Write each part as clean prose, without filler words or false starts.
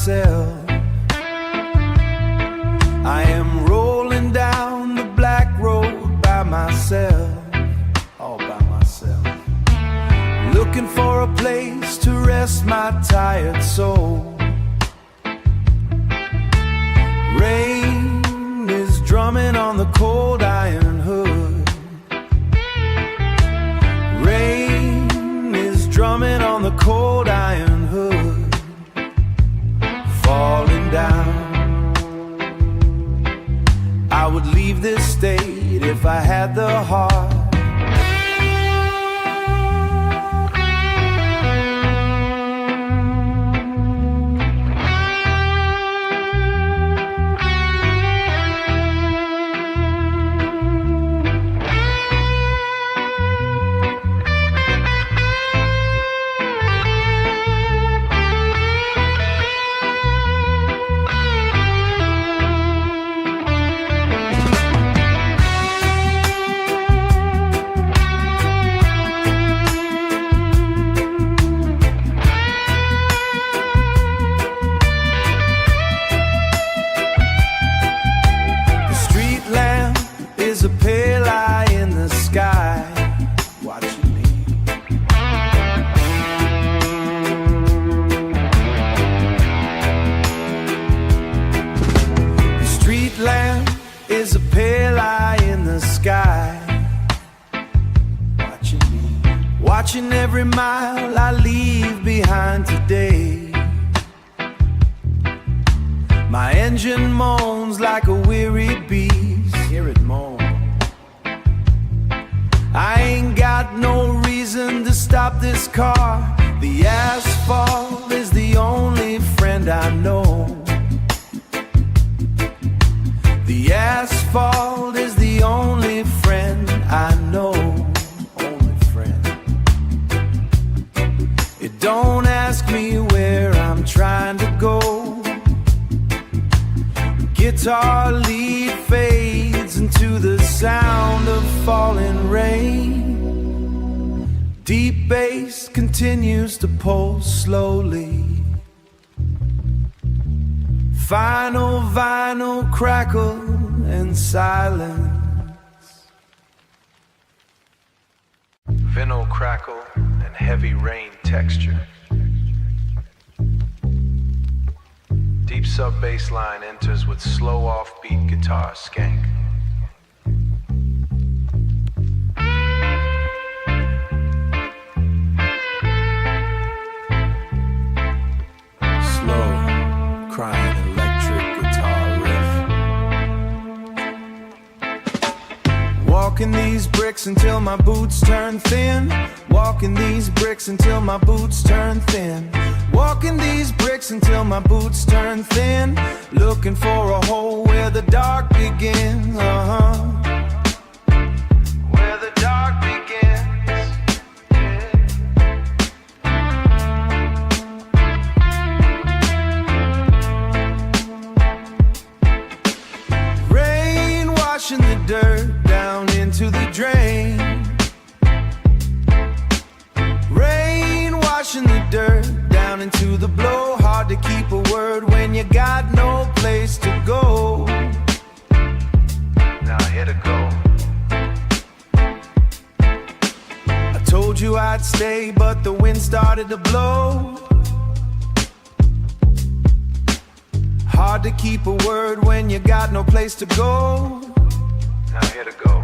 myself. I am rolling down the black road by myself, all by myself, looking for a place to rest my tired soul. Rain is drumming on the cold iron hood. Rain is drumming on the cold iron hood, falling down. I would leave this state if I had the heart. A pale eye in the sky, watching me. The street lamp is a pale eye in the sky, watching me. Watching every mile I leave behind today. My engine moans like a weary beast. Hear it moan. I ain't got no reason to stop this car. The asphalt is the only friend I know. The asphalt is the only friend I know. Only friend. It don't ask me where I'm trying to go. Guitar lead fades into the sound of falling rain. Deep bass continues to pulse slowly. Final vinyl crackle and silence. Vinyl crackle and heavy rain texture. Deep sub-bass line enters with slow offbeat guitar skank. Slow, crying electric guitar riff. Walking these bricks until my boots turn thin. Walking these bricks until my boots turn thin. Walking these bricks until my boots turn thin. Looking for a hole where the dark begins. Where the dark begins. Rain washing the dirt down into the drain. Rain washing the dirt down into the blow. Hard to keep a word when you got no place to go. Now here to go. I told you I'd stay, but the wind started to blow. Hard to keep a word when you got no place to go. Now here to go.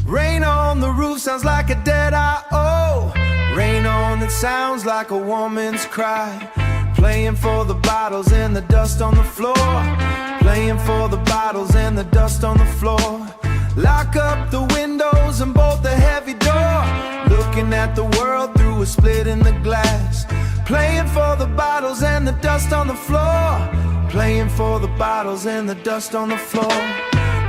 Rain on the roof sounds like a dead I-O. Rain on it sounds like a woman's cry. Playing for the bottles and the dust on the floor. Playing for the bottles and the dust on the floor. Lock up the windows and bolt the heavy door. Looking at the world through a split in the glass. Playing for the bottles and the dust on the floor. Playing for the bottles and the dust on the floor.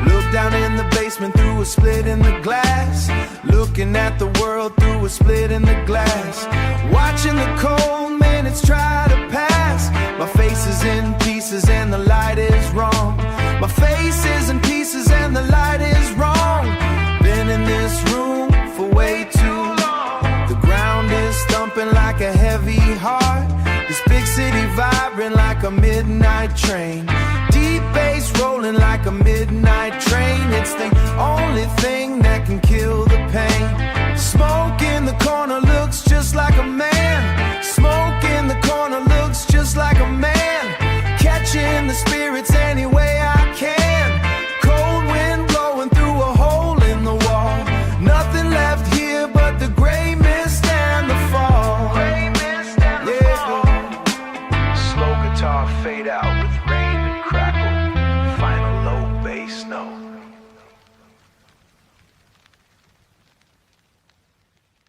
Look down in the basement through a split in the glass. Looking at the world through a split in the glass. Watching the cold minutes try to pass. My face is in pieces and the light is wrong. My face is in pieces and the light is wrong. Been in this room for way too long. The ground is thumping like a heavy heart. This big city vibe a midnight train. Deep bass rolling like a midnight train. It's the only thing that can kill the pain. Smoke in the corner looks just like a man. Smoke in the corner looks just like a man. Catching the spirits any way I can. Cold wind blowing through a hole in the wall. Nothing left here but the gray mist and the fall. Gray mist and the fall. Slow guitar fade out with rain and crackle. Final low bass note.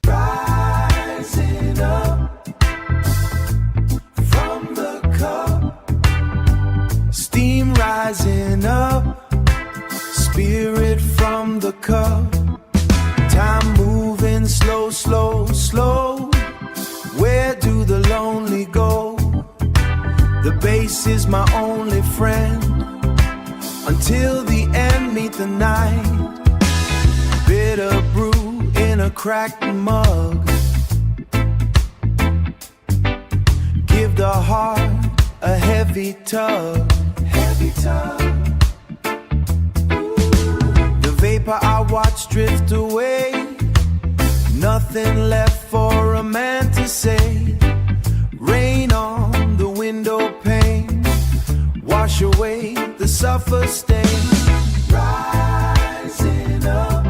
Rising up from the cup. Steam rising up. Spirit from the cup. Time moving slow, slow, slow. Where do the lonely go? The bass is my only friend. Until the end, meet the night. Bitter brew in a cracked mug. Give the heart a heavy tug. Heavy tug. The vapor I watch drift away. Nothing left for a man to say. Rain on the window pane. Wash away the suffer stain. Rising up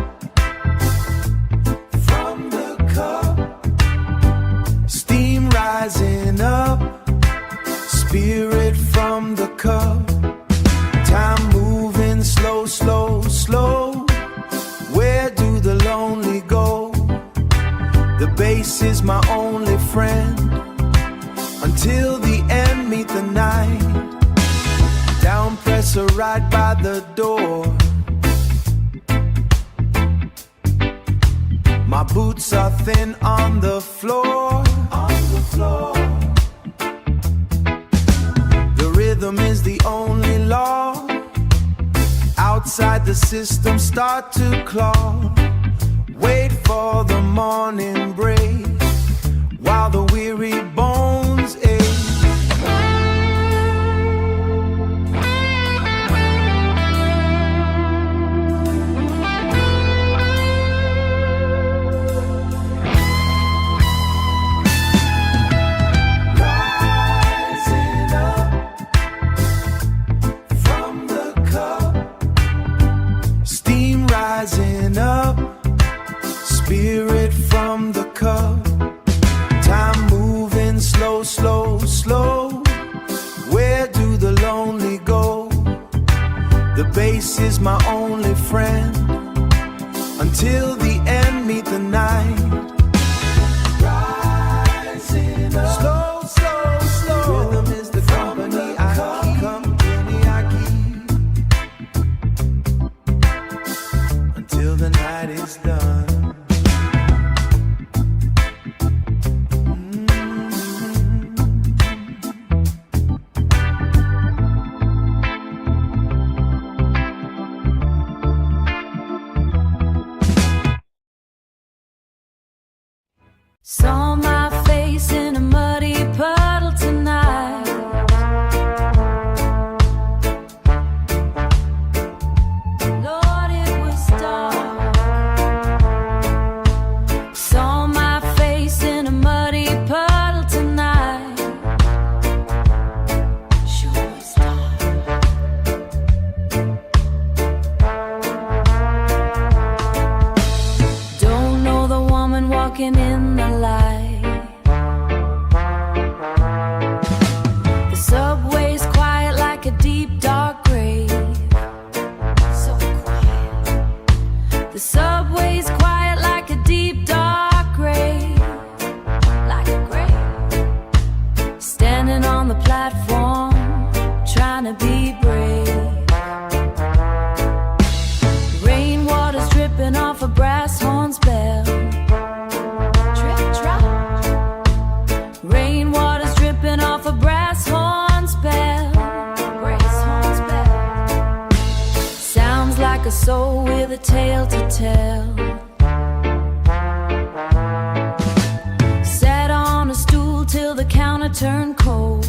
from the cup. Steam rising up. Spirit from the cup. Time moving slow, slow, slow. Where do the lonely go? The bass is my only friend. Until the end, meet the night. Down presser right by the door. My boots are thin on the floor. On the floor. The rhythm is the only law. Outside the system start to claw. Wait for the morning break. While the weary bones ache. Rising up, spirit from the cup. Time moving slow, slow, slow. Where do the lonely go? The bass is my only friend. Until the end, meet the night. Rising up, slow, slow, slow. Rhythm is the company I keep. Company I keep. Until the night is done. Saw my face in a muddy puddle tonight. Lord, it was dark. Saw my face in a muddy puddle tonight. Sure was dark. Don't know the woman walking in the light. The subway's quiet like a deep dark grave. So quiet. The subway's quiet like a deep dark grave. Like a grave. Standing on the platform, trying to be brave. Rainwater's dripping off a brass horn's bell. Rainwater's dripping off a brass horn's bell. Brass horn's bell. Sounds like a soul with a tale to tell. Sat on a stool till the counter turned cold.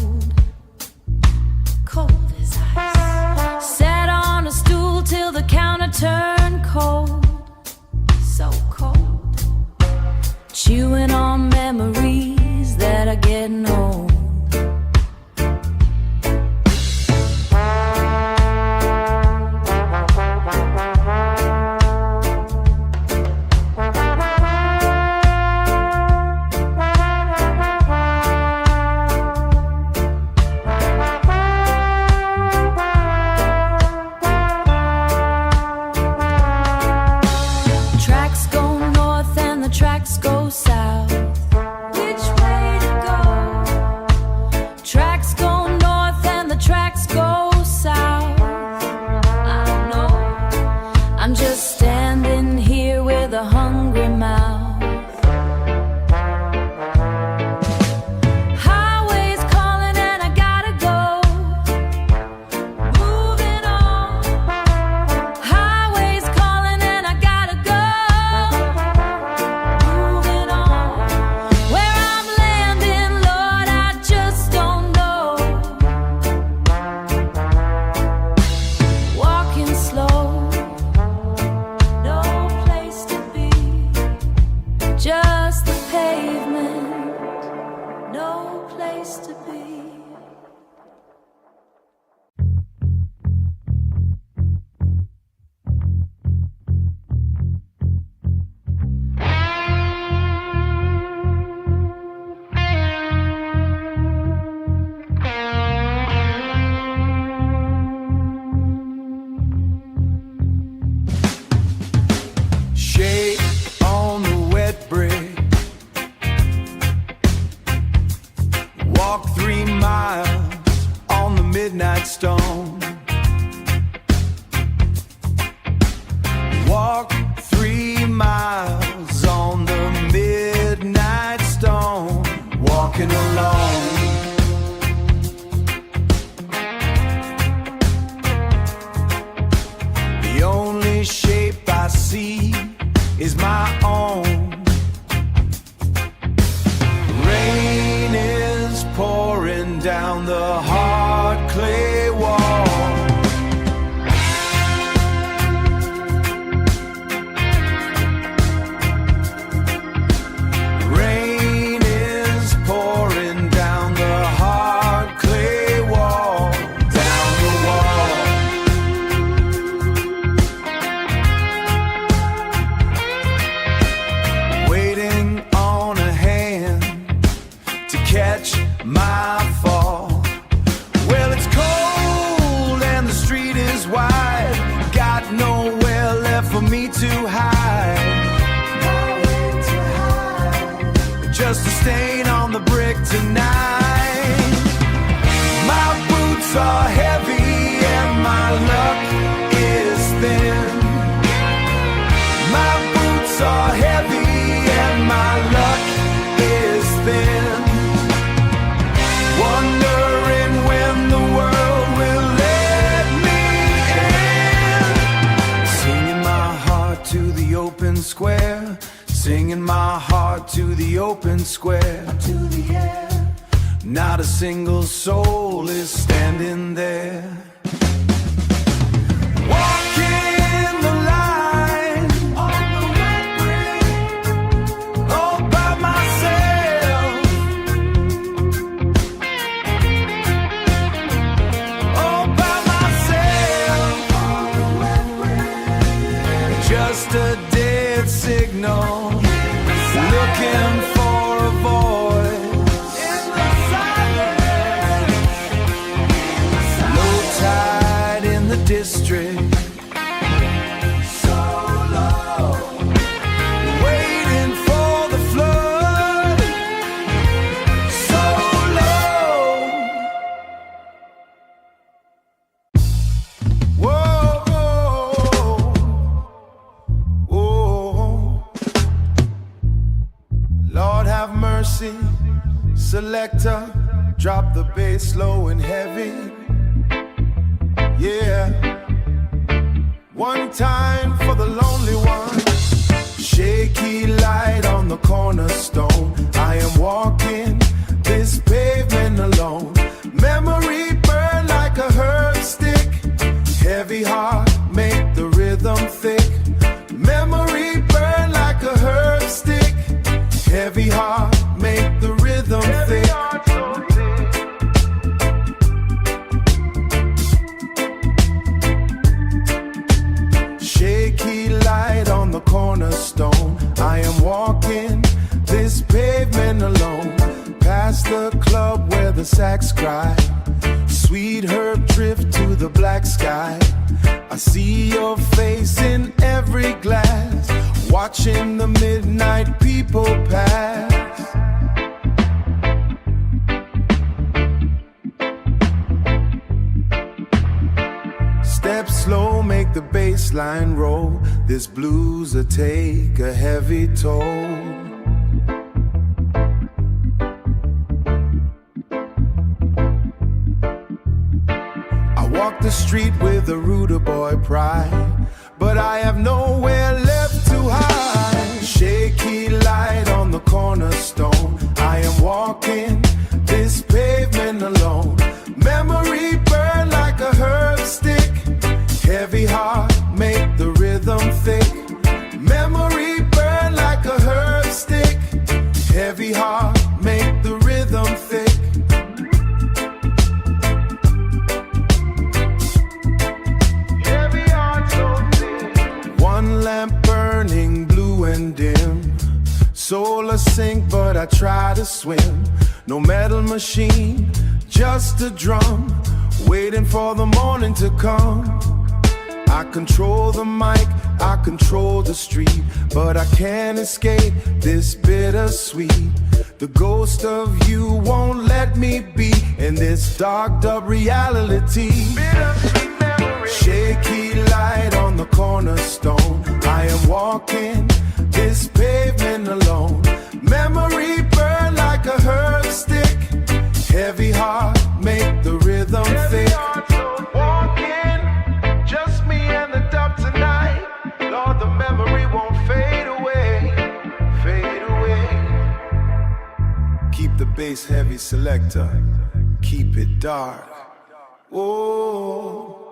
just standing here with a hungry mouth. Highway's calling and I gotta go. Moving on. Highway's calling and I gotta go. Moving on. Where I'm landing, Lord, I just don't know. Walking slow, no place to be. Just the pavement, no place to be. Shake on the wet brick. Walk 3 miles on the midnight stone. Walk 3 miles on the midnight stone. Walking alone. The only shape I see is my own. Rain is pouring down the hard clay wall. Rain is pouring down the hard clay wall. Down the wall. Waiting on a hand to catch my fall. Well, it's cold and the street is wide. Got nowhere left for me to hide. Just a stain on the brick tonight. My boots are heavy and my luck is thin. My boots are heavy and my luck is thin. Wondering when the world will let me in. Singing my heart to the open square. Singing my heart to the open square. To the air. Not a single soul is standing there. Walking the line on the wet brick, all by myself. All by myself on the wet brick. Just a dead signal, looking for a voice in the silence. Low tide in the district, so low, waiting for the flood, so low. Whoa, whoa. Lord have mercy, selector, drop the bass low and heavy. Yeah, one time for the lonely one. Shaky light on the cornerstone. I am walking this pavement alone. Memory burn like a herb stick. Heavy heart make the rhythm thick. Memory burn like a herb stick. Heavy heart make the rhythm thick. Shaky light on the cornerstone. I am walking this pavement alone. Past the club where the sax cry. Sweet herb drift to the black sky. I see your face in every glass. Watching the midnight people pass. Step slow, make the bass baseline roll, this blues will take a heavy toll. I walk the street with a ruder boy pride, but I have nowhere left to hide. Shaky light on the cornerstone, I am walking this pavement alone. Memory burn like a herb stick, heavy heart make the rhythm thick. Memory burn like a herb stick, heavy heart make the rhythm thick. Heavy heart so thick. One lamp burning blue and dim, soul a sink but I try to swim. No metal machine, just a drum, waiting for the morning to come. I control the mic, I control the street, but I can't escape this bittersweet. The ghost of you won't let me be in this dark up reality. Bittersweet memory. Shaky light on the cornerstone, I am walking this pavement alone. Memory burn like a herb stick, heavy heart make the rhythm thick. Walking, just me and the dub tonight. Lord, the memory won't fade away, fade away. Keep the bass heavy selector, keep it dark. Oh.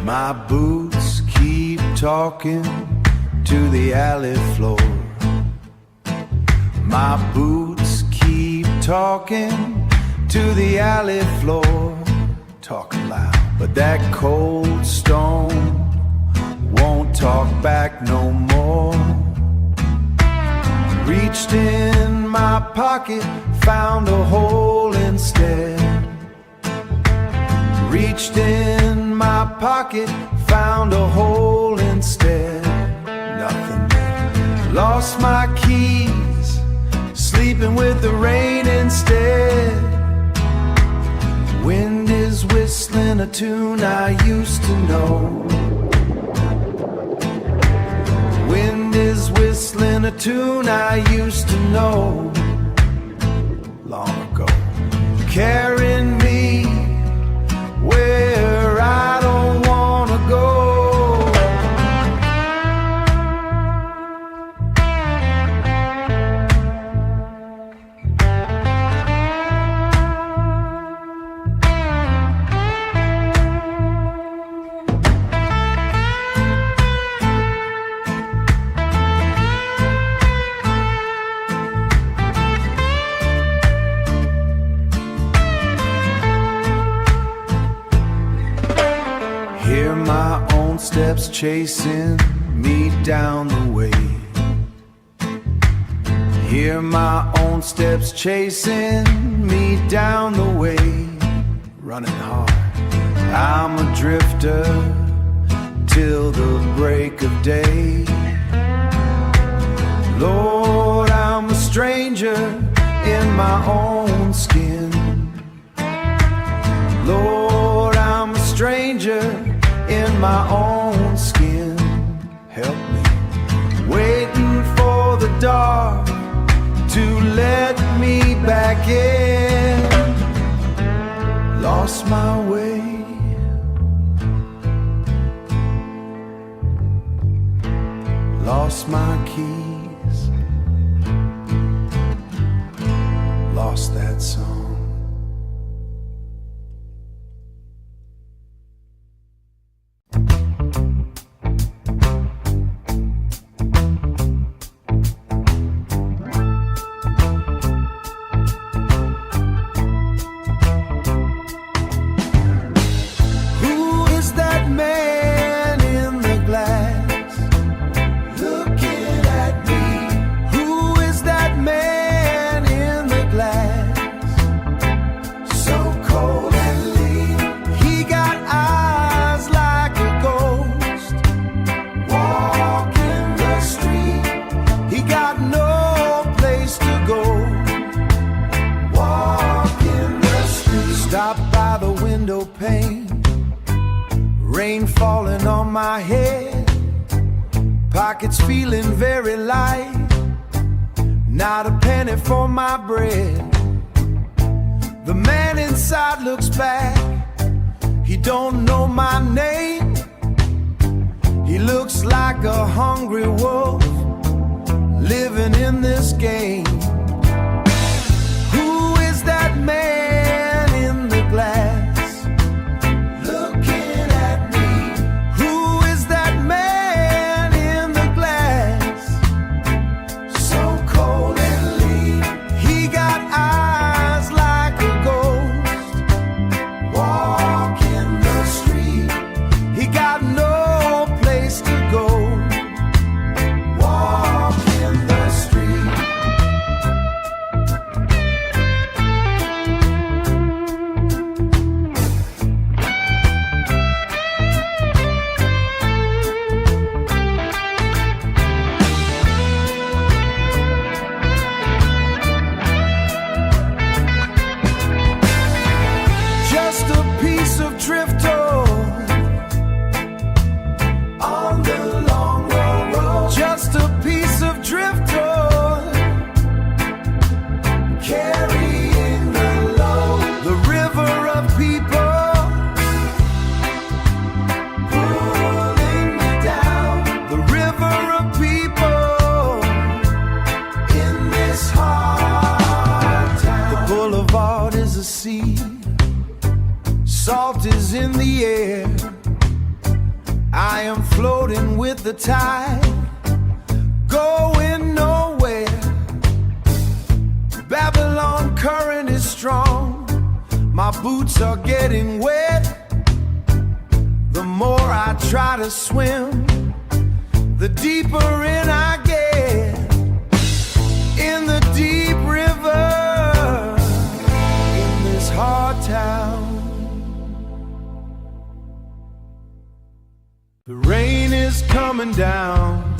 My boots keep talking to the alley floor. My boots keep talking to the alley floor. Talking loud, but that cold stone won't talk back no more. Reached in my pocket, found a hole instead. Reached in my pocket, found a hole instead. Nothing there. Lost my keys, sleeping with the rain instead. Wind is whistling a tune I used to know. Wind is whistling a tune I used to know long ago. Carrying me where I don't wanna go. Hear my own steps chasing me down the way. Hear my own steps chasing me down the way. Running hard, I'm a drifter till the break of day. Lord, I'm a stranger in my own skin. Lord, I'm a stranger in my own skin. Help me, waiting for the dark to let me back in. Lost my way, lost my keys, lost that song. rain falling on my head, pockets feeling very light, not a penny for my bread. The man inside looks back, he don't know my name. He looks like a hungry wolf living in this game. Who is that man in the glass looking at me? Who is that man in the glass, so cold and lean? He got eyes like a ghost, walking the street. He got no place to go, walking the street. Just a piece of driftwood on the long road. Just a piece of driftwood carrying the load. The river of people pulling me down. The river of people in this hard town. The boulevard is a sea, salt is in the air. I am floating with the tide, going nowhere. Babylon current is strong, my boots are getting wet. The more I try to swim, the deeper in I get. In the deep river, in this hard town. The rain is coming down,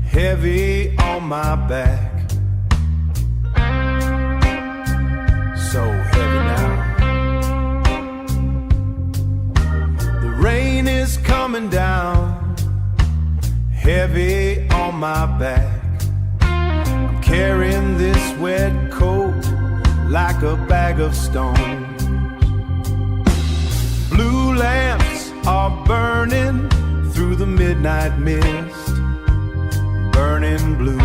heavy on my back, so heavy now. The rain is coming down, heavy on my back. I'm carrying this wet coat like a bag of stones. Blue lamps are burning through the midnight mist, burning blue.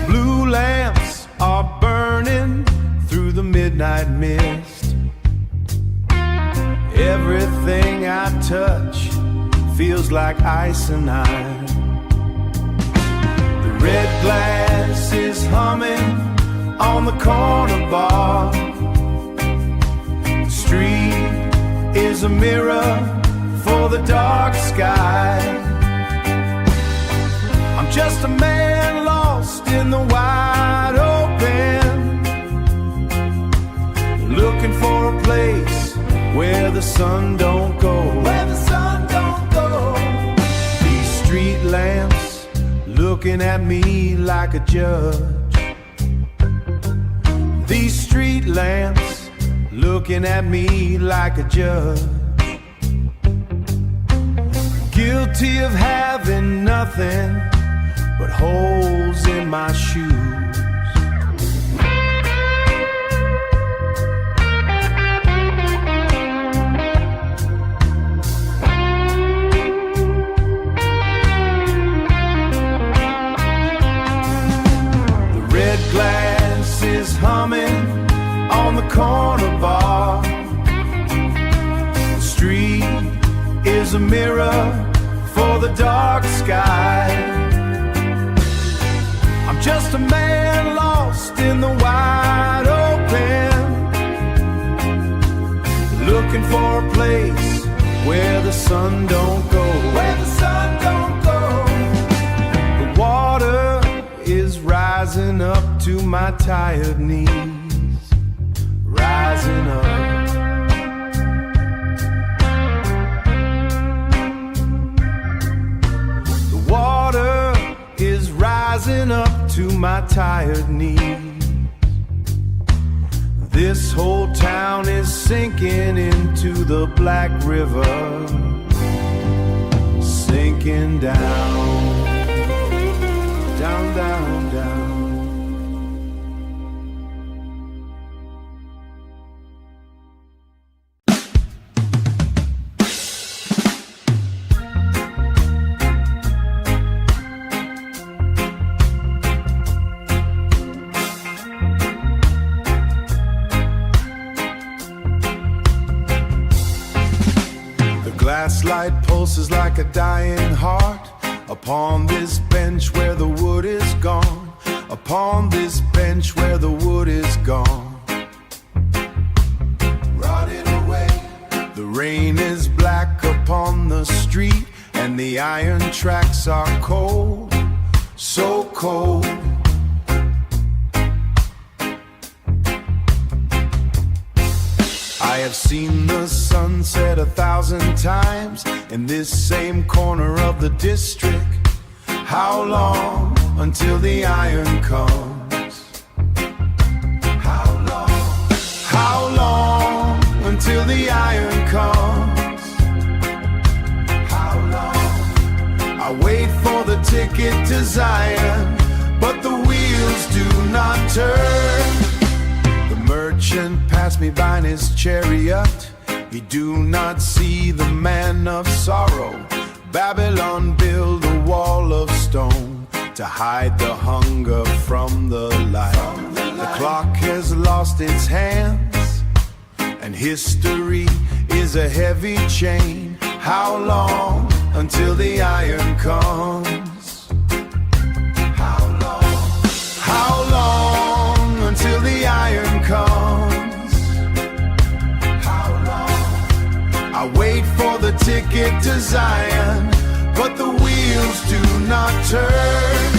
Blue lamps are burning through the midnight mist. Everything I touch feels like ice and iron. The red glass is humming on the corner bar. The street is a mirror for the dark sky. I'm just a man lost in the wide open, looking for a place where the sun don't go. Where the sun don't go. These street lamps looking at me like a judge. These street lamps looking at me like a judge. Guilty of having nothing but holes in my shoes. The red glass is humming on the corner bar. The street is a mirror for the dark sky. I'm just a man lost in the wide open, looking for a place where the sun don't go. Where the sun don't go. The water is rising up to my tired knees, rising up. Rising up to my tired knees. This whole town is sinking into the Black River, sinking down, down, down, down. Gaslight pulses like a dying heart upon this bench where the wood is gone, upon this bench where the wood is gone. Rotted away. The rain is black upon the street and the iron tracks are cold, so cold. I have seen the sun set 1,000 times in this same corner of the district. How long until the iron comes? How long until the iron comes? How long? I wait for the ticket to Zion, but the wheels do not turn. The merchant passed me by in his chariot. He do not see the man of sorrow. Babylon build a wall of stone to hide the hunger from the light. The clock has lost its hands, and history is a heavy chain. How long until the iron comes? How long until the iron comes? How long? I wait for the ticket to Zion, but the wheels do not turn.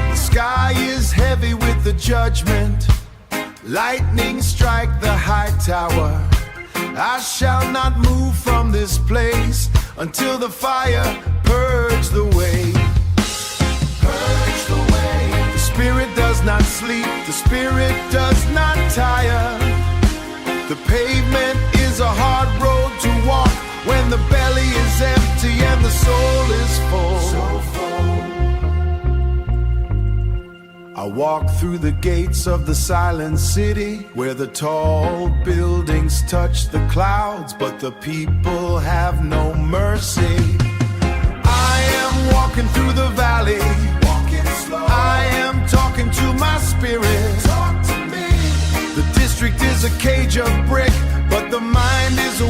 The sky is heavy with the judgment. Lightning strike the high tower. I shall not move from this place until the fire purge the way. Purge the way. The spirit does not sleep, the spirit does not tire. The pavement is a hard road to walk when the belly is empty and the soul is full. I walk through the gates of the silent city, where the tall buildings touch the clouds, but the people have no mercy. I am walking through the valley, walking slow. I am talking to my spirit. Talk to me. The district is a cage of brick, but the mind is a